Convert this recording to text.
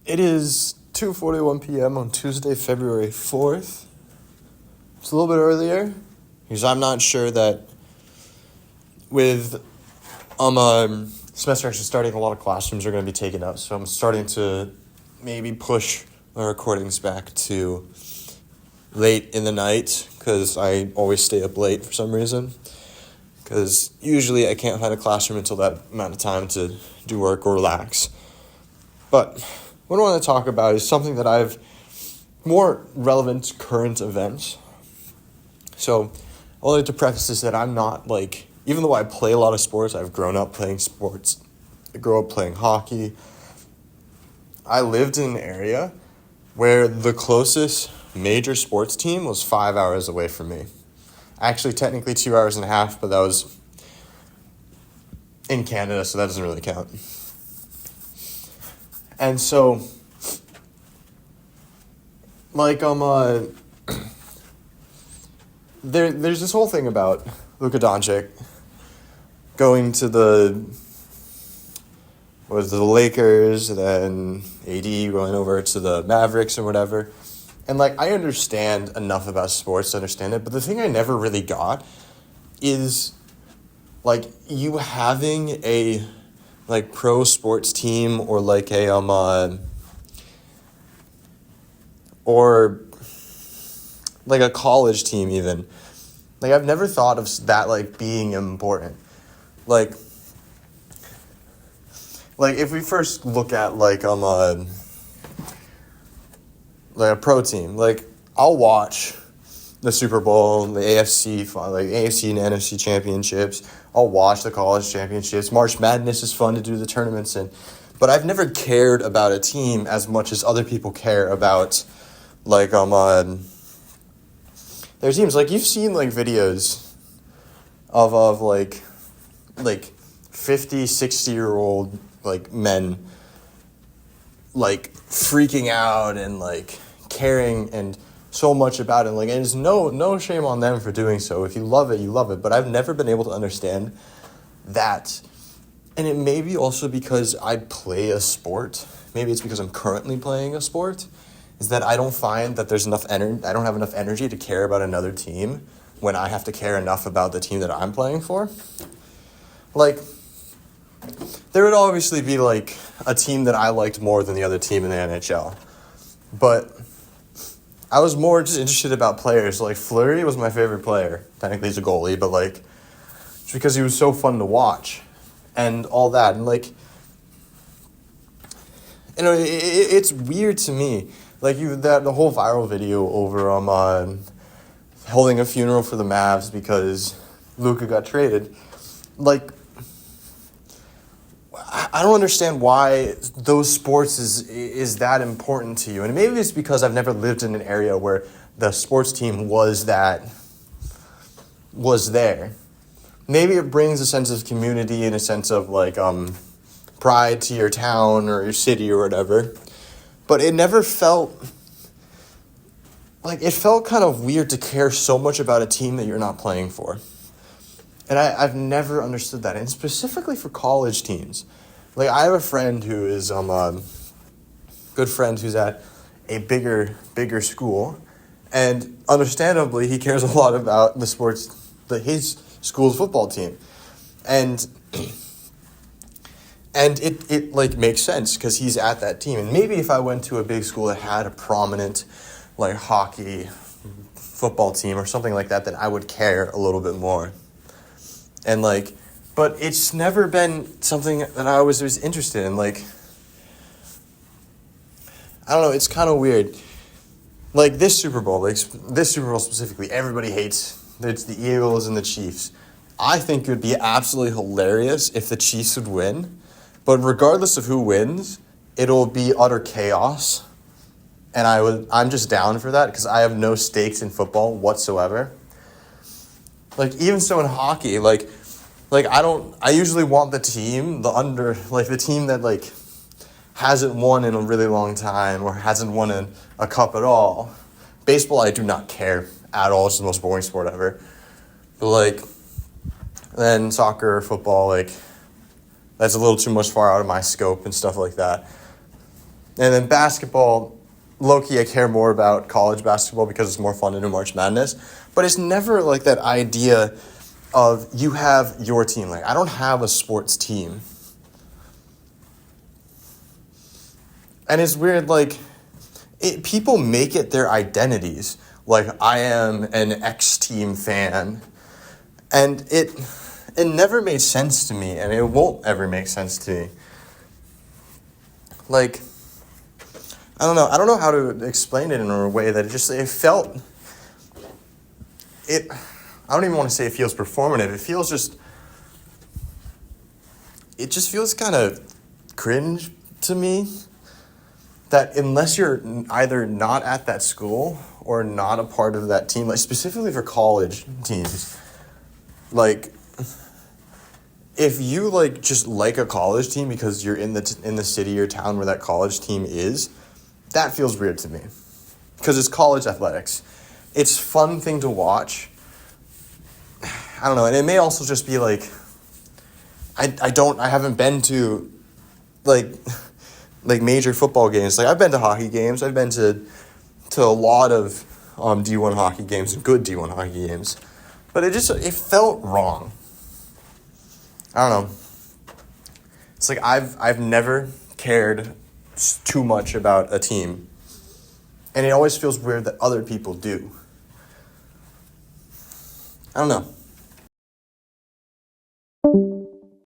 It is 2:41 p.m. on Tuesday, February 4th. It's a little bit earlier because I'm not sure that with semester actually starting, a lot of classrooms are going to be taken up. So I'm starting to maybe push my recordings back to late in the night because I always stay up late for some reason. Because usually I can't find a classroom until that amount of time to do work or relax. But what I want to talk about is something that I've more relevant to current events. So I wanted to preface this that I'm not even though I play a lot of sports, I've grown up playing sports. I grew up playing hockey. I lived in an area where the closest major sports team was 5 hours away from me. Actually, technically 2 hours and a half, but that was in Canada, so that doesn't really count. And so, there's this whole thing about Luka Doncic going to the Lakers, and then AD going over to the Mavericks or whatever. And, I understand enough about sports to understand it, but the thing I never really got is, you having a, pro sports team or, a college team even. I've never thought of that, being important. If we first look at, a pro team, I'll watch the Super Bowl, the AFC, AFC and NFC championships. I'll watch the college championships. March Madness is fun to do the tournaments in. But I've never cared about a team as much as other people care about, their teams. You've seen, videos of 50, 60-year-old, men, freaking out and, caring and so much about it. And there's no shame on them for doing so. If you love it, you love it. But I've never been able to understand that. And it may be also because I play a sport. Maybe it's because I'm currently playing a sport. Is that I don't find that there's enough energy. I don't have enough energy to care about another team when I have to care enough about the team that I'm playing for. There would obviously be, a team that I liked more than the other team in the NHL. But I was more just interested about players. Fleury was my favorite player. Technically, he's a goalie, but, just because he was so fun to watch and all that. And, it's weird to me. The whole viral video over holding a funeral for the Mavs because Luka got traded. I don't understand why those sports is that important to you. And maybe it's because I've never lived in an area where the sports team was there. Maybe it brings a sense of community and a sense of pride to your town or your city or whatever. But it never felt it felt kind of weird to care so much about a team that you're not playing for. And I've never understood that. And specifically for college teams. I have a friend who is good friend who's at a bigger school. And understandably, he cares a lot about the sports, his school's football team. And it makes sense because he's at that team. And maybe if I went to a big school that had a prominent hockey football team or something like that, then I would care a little bit more. And but it's never been something that I was interested in. I don't know, it's kind of weird. This Super Bowl specifically, everybody hates. It's the Eagles and the Chiefs. I think it would be absolutely hilarious if the Chiefs would win. But regardless of who wins, it'll be utter chaos. And I'm just down for that because I have no stakes in football whatsoever. Even so in hockey, I usually want the team, the team that hasn't won in a really long time or hasn't won a cup at all. Baseball, I do not care at all. It's the most boring sport ever. But then soccer, football, that's a little too much far out of my scope and stuff like that. And then basketball, low-key, I care more about college basketball because it's more fun to do March Madness. But it's never like that idea of you have your team. Like, I don't have a sports team. And it's weird, like, people make it their identities. Like, I am an X team fan. And it never made sense to me, and it won't ever make sense to me. Like, I don't know how to explain it in a way that it felt, I don't even want to say it feels performative. It just feels kind of cringe to me that unless you're either not at that school or not a part of that team, like specifically for college teams, like if you like just like a college team because you're in the city or town where that college team is, that feels weird to me because it's college athletics. It's a fun thing to watch. I don't know, and it may also just be like I haven't been to like major football games. Like I've been to hockey games. I've been to a lot of D1 hockey games and good D1 hockey games. But it felt wrong. I don't know. It's like I've never cared too much about a team. And it always feels weird that other people do. I don't know.